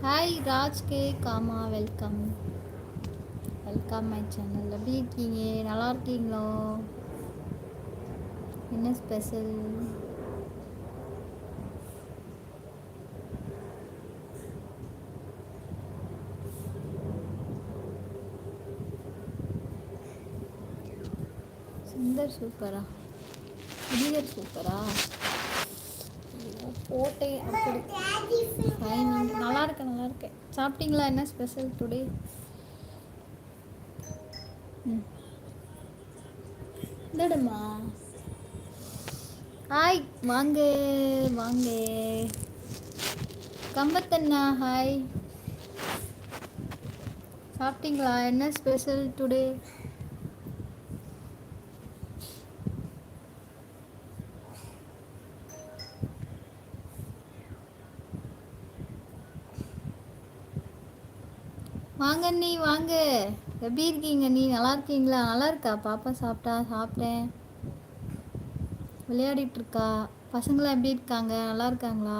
Hi Raj கே காமா, welcome welcome my channel. எப்படி இருக்கீங்க? நல்லா இருக்கீங்களோ? என்ன ஸ்பெஷல்? சுந்தர் சூப்பரா? புதியர் சூப்பரா? போட்டேன் அப்படி. ஃபைன், நல்லா இருக்கேன் நல்லா இருக்கேன். சாப்பிட்டீங்களா? என்ன ஸ்பெஷல் டுடே? ம், இந்தடமா. ஹாய், வாங்க வாங்க. கம்பத்தண்ணா ஹாய். சாப்பிட்டீங்களா? என்ன ஸ்பெஷல் டுடே? வாங்க நீ வாங்க. எப்படி இருக்கீங்க? நீ நல்லா இருக்கீங்களா? நல்லா இருக்கா பாப்பா? சாப்பிட்டேன். விளையாடிட்டு இருக்கா. பசங்களாம் எப்படி இருக்காங்க? நல்லா இருக்காங்களா?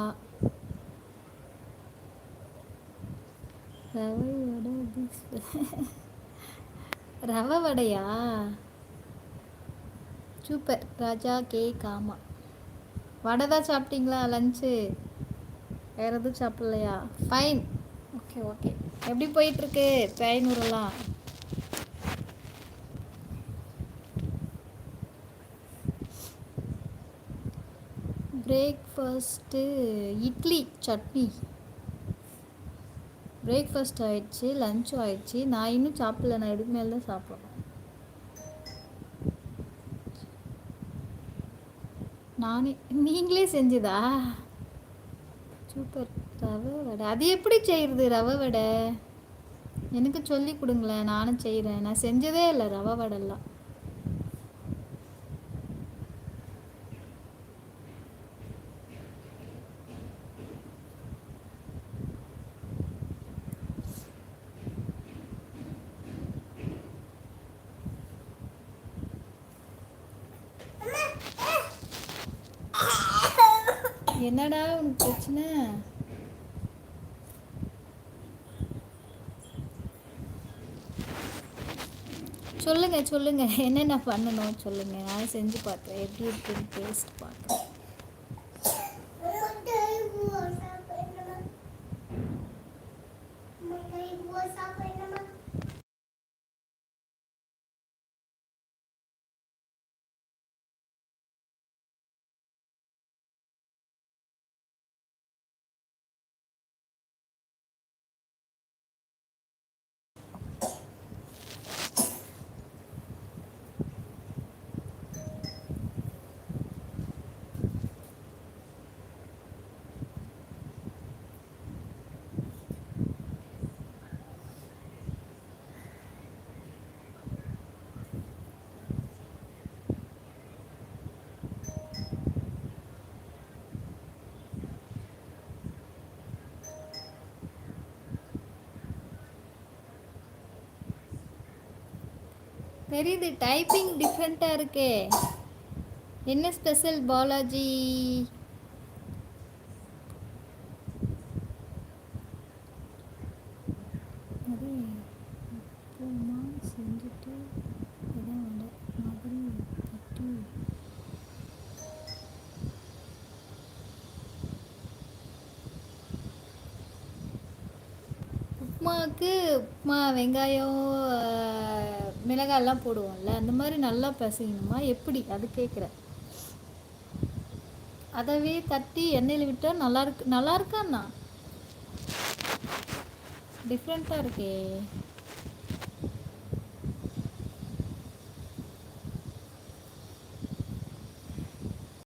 ரவை வடை ரவை வடையா? சூப்பர் ராஜா கே காமா. வடை தான் சாப்பிட்டீங்களா லஞ்சு? வேறு எதுவும் சாப்பிட்லையா? ஃபைன். Okay okay. எப்படி போயிட்டுருக்கு பயனூரெல்லாம்? பிரேக்ஃபாஸ்ட்டு இட்லி சட்னி. பிரேக்ஃபாஸ்ட் ஆயிடுச்சு, லஞ்சும் ஆயிடுச்சு. நான் இன்னும் சாப்பிடல. நான் இதுக்கு மேலே தான் சாப்பிட்றேன். நானே. நீங்களே செஞ்சதா? சூப்பர். ரவை வடை அது எப்படி செய்கிறது? ரவை வடை எனக்கு சொல்லி கொடுங்களேன், நானும் செய்கிறேன். நான் செஞ்சதே இல்லை ரவை வடைலாம். என்னடா உனக்கு பிரச்சனை? சொல்லுங்க சொல்லுங்க, என்னென்ன பண்ணணும் சொல்லுங்க. நான் செஞ்சு பார்க்குறேன் எப்படி இருக்குன்னு டேஸ்ட் பார்க்குறேன். தெரியுது, டைப்பிங் டிஃப்ரெண்ட்டாக இருக்கே. என்ன ஸ்பெஷல் பாலாஜி? அது உப்புமா செஞ்சுட்டு இதான் வடை மாதிரி தட்டி. உப்புமாவுக்கு உப்புமா வெங்காயம் மிளகாயெல்லாம் போடுவோம்ல, அந்த மாதிரி நல்லா பசிக்கணுமா எப்படி அது கேட்குறேன். அதவே தட்டி எண்ணெயில் விட்டால் நல்லா இருக்காண்ணா? டிஃப்ரெண்ட்டாக இருக்கே.